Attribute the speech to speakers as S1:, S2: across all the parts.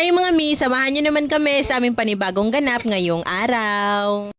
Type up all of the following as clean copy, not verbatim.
S1: Hi mga mi, samahan nyo naman kami sa aming panibagong ganap ngayong araw.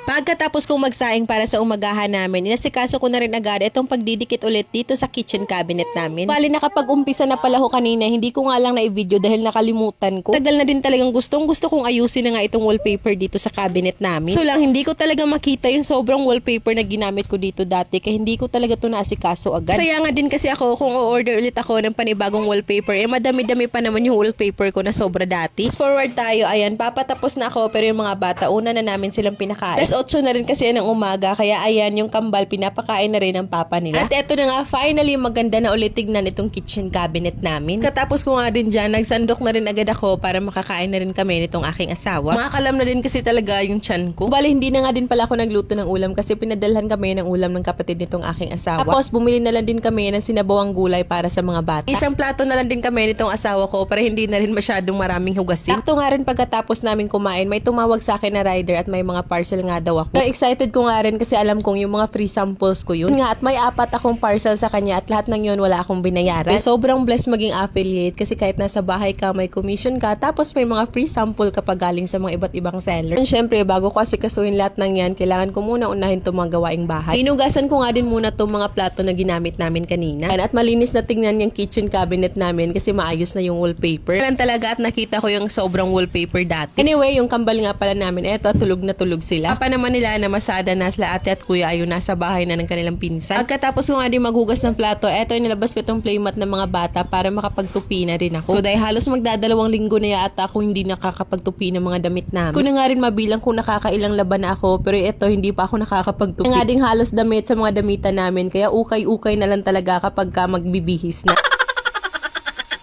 S1: Pagkatapos kong magsaing para sa umagahan namin, inasikaso ko na rin agad itong pagdidikit ulit dito sa kitchen cabinet namin. Bali nakapag-umpisa na pala ho kanina, hindi ko nga lang na-video dahil nakalimutan ko. Tagal na din talagang gusto kong ayusin na nga itong wallpaper dito sa cabinet namin. So lang, hindi ko talaga makita yung sobrang wallpaper na ginamit ko dito dati kaya hindi ko talaga ito naasikaso agad. Saya nga din kasi ako kung o-order ulit ako ng panibagong wallpaper, madami-dami pa naman yung wallpaper ko na sobra dati. Fast forward tayo, ayan, papatapos na ako pero yung mga bata, una na namin silang pinakain. 8 na rin kasi ng umaga, kaya ayan yung kambal pinapakain na rin ng papa nila. At eto na nga, finally maganda na ulit tignan itong kitchen cabinet namin. Katapos ko nga din dyan, nagsandok na rin agad ako para makakain na rin kami nitong aking asawa. Makakalam na din kasi talaga yung tiyan ko. Bali hindi na nga din pala ako nagluto ng ulam kasi pinadalhan kami ng ulam ng kapatid nitong aking asawa. Tapos bumili na lang din kami ng sinabawang gulay para sa mga bata. Isang plato na lang din kami nitong asawa ko para hindi na rin masyadong maraming hugasin. Sakto nga rin pagkatapos namin kumain, may tumawag sa akin na rider at may mga parcel nga daw ako. Excited ko nga rin kasi alam kong yung mga free samples ko yun. Nga at may 4 akong parcel sa kanya at lahat ng yun wala akong binayaran. Sobrang blessed maging affiliate kasi kahit nasa bahay ka may commission ka tapos may mga free sample kapag galing sa mga iba't ibang seller. And syempre bago ko asikasuhin lahat ng yan, kailangan ko muna unahin itong mga gawaing bahay. Hinugasan ko nga din muna itong mga plato na ginamit namin kanina. At malinis na tingnan yung kitchen cabinet namin kasi maayos na yung wallpaper. Kailan talaga at nakita ko yung sobrang wallpaper dati. Anyway, yung kambal nga pala namin, eto tulog na tulog sila. Papa naman nila na masada na sila ate at kuya ayun nasa bahay na ng kanilang pinsan. Pagkatapos ko nga din maghugas ng plato, eto nilabas ko itong playmat ng mga bata para makapagtupi na rin ako. So dahil halos magdadalawang linggo na yata ako hindi nakakapagtupi ng mga damit namin. Kung na nga rin mabilang kung nakakailang laban na ako pero eto hindi pa ako nakakapagtupi. Nga ding halos damit sa mga damitan namin kaya ukay-ukay na lang talaga kapag ka magbibihis na.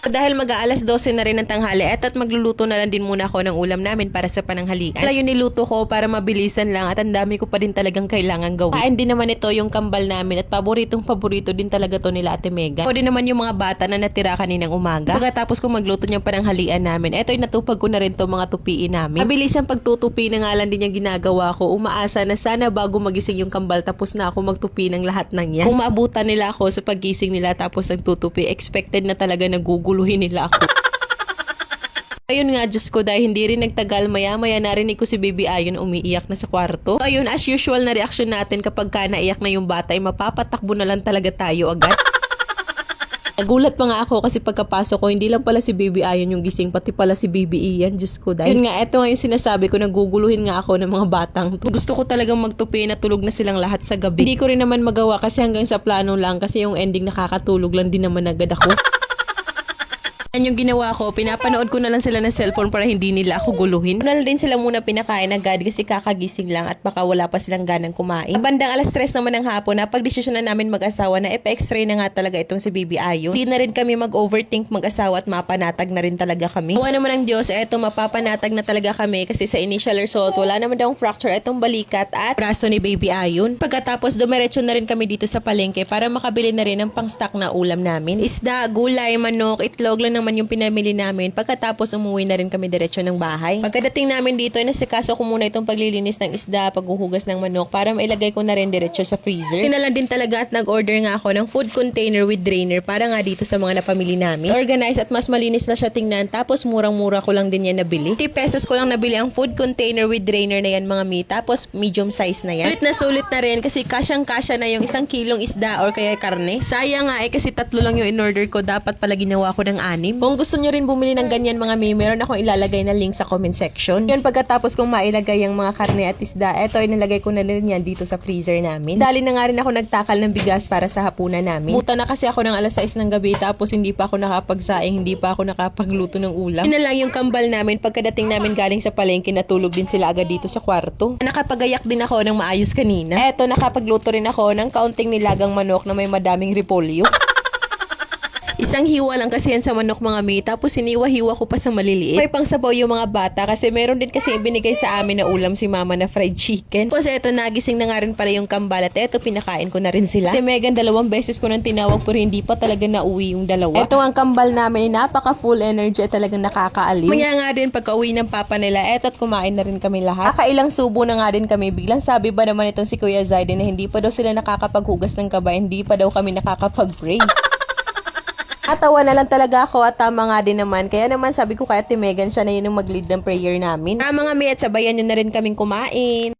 S1: Dahil mag-aalas 12 na rin ng tanghali, at magluluto na lang din muna ako ng ulam namin para sa pananghalian. Kaya yun niluto ko para mabilisan lang at ang dami ko pa din talagang kailangan gawin. Kain din naman ito yung kambal namin at paborito din talaga to nila Ate Megan. Ako din naman yung mga bata na natira kaninang umaga. Pagkatapos ko magluto niyang pananghalian namin, eto yung natupag ko na rin to mga tupiin namin. Mabilis ang pagtutupi na nga lang din yung ginagawa ko. Umaasa na sana bago magising yung kambal tapos na ako magtupi ng lahat ng yan. Kung maabutan nila ako sa pagising nila tapos nagtutupi, expected na talaga naguguluhin nila ako. Ayun nga, Diyos ko, dahil hindi rin nagtagal, maya-maya narinig ko si Baby Ayon umiiyak na sa kwarto. So, ayun, as usual na reaksyon natin kapag ka naiyak na yung bata, ay mapapatakbo na lang talaga tayo agad. Nagulat pa nga ako kasi pagkapasok ko, hindi lang pala si Baby Ayon yung gising, pati pala si Baby Ian, Diyos ko. Dahil yun nga, eto nga yung sinasabi ko, naguguluhin nga ako ng mga batang. Gusto ko talagang magtupi na tulog na silang lahat sa gabi. Hindi ko rin naman magawa kasi hanggang sa plano lang kasi yung ending nakakatulog lang din naman agad ako. Yung ginawa ko, pinapanood ko na lang sila ng cellphone para hindi nila ako guluhin. Una din sila muna pinakain agad kasi kakagising lang at baka wala pa silang ganang kumain. Bandang alas 3 naman ng hapon, napag-desisyon na namin mag-asawa na ipa-x-ray na nga talaga itong si Baby Ayon. Hindi na rin kami mag-overthink mag-asawa at mapanatag na rin talaga kami. Awa naman ng Diyos, eto mapapanatag na talaga kami kasi sa initial result, wala naman daw fracture itong balikat at braso ni Baby Ayon. Pagkatapos, dumiretso na rin kami dito sa palengke para makabili na rin ng pang-stock na ulam namin. Isda, gulay, manok, itlog lang naman yung pinamili namin. Pagkatapos umuwi na rin kami diretso ng bahay. Pagkadating namin dito, nasikaso ko muna itong paglilinis ng isda, paghuhugas ng manok para mailagay ko na rin diretso sa freezer. Tinalan din talaga at nag-order nga ako ng food container with drainer para nga dito sa mga napamili namin. Organized at mas malinis na siya tingnan tapos murang-mura ko lang din yan nabili. 50 pesos ko lang nabili ang food container with drainer na yan mga mi. Tapos medium size na yan. Sulit na rin kasi kasyang-kasya na yung 1 kilong isda or kaya karne. Sayang nga kasi 3 lang yung in-order ko. Dapat pala ginawa ko ng 6. Kung gusto nyo rin bumili ng ganyan mga mi, meron akong ilalagay na link sa comment section. Yun, pagkatapos kong mailagay yung mga karne at isda, eto inilagay ko na rin yan dito sa freezer namin. Dali na nga rin ako nagtakal ng bigas para sa hapunan namin. Buta na kasi ako ng alas 6 ng gabi tapos hindi pa ako nakapagsaing, hindi pa ako nakapagluto ng ulam. Yun na lang yung kambal namin. Pagkadating namin galing sa palengke, natulog din sila agad dito sa kwarto. Nakapagayak din ako ng maayos kanina. Eto, nakapagluto rin ako ng kaunting nilagang manok na may madaming repolyo. Isang hiwa lang kasi yan sa manok mga mi, tapos hiniwa-hiwa ko pa sa maliliit. May pangsabaw yung mga bata kasi meron din kasi ibinigay sa amin na ulam si mama na fried chicken. Tapos eto, nagising na nga rin pala yung kambal at eto, pinakain ko na rin sila. Si Megan, 2 beses ko nang tinawag pero hindi pa talaga nauwi yung dalawa. Eto ang kambal namin, napaka full energy at talagang nakakaaliw. Maya nga din pagka-uwi ng papa nila, eto at kumain na rin kami lahat. Kakailang subo na nga din kami, biglang sabi ba naman itong si Kuya Zaiden na hindi pa daw sila nakakapaghugas ng kabay, hindi pa daw kami nakakapag-pray. Atawa na lang talaga ako at tama nga din naman. Kaya naman sabi ko kay Ate Megan, siya na yun yung mag-lead ng prayer namin. Mga may at sabayan nyo na rin kaming kumain.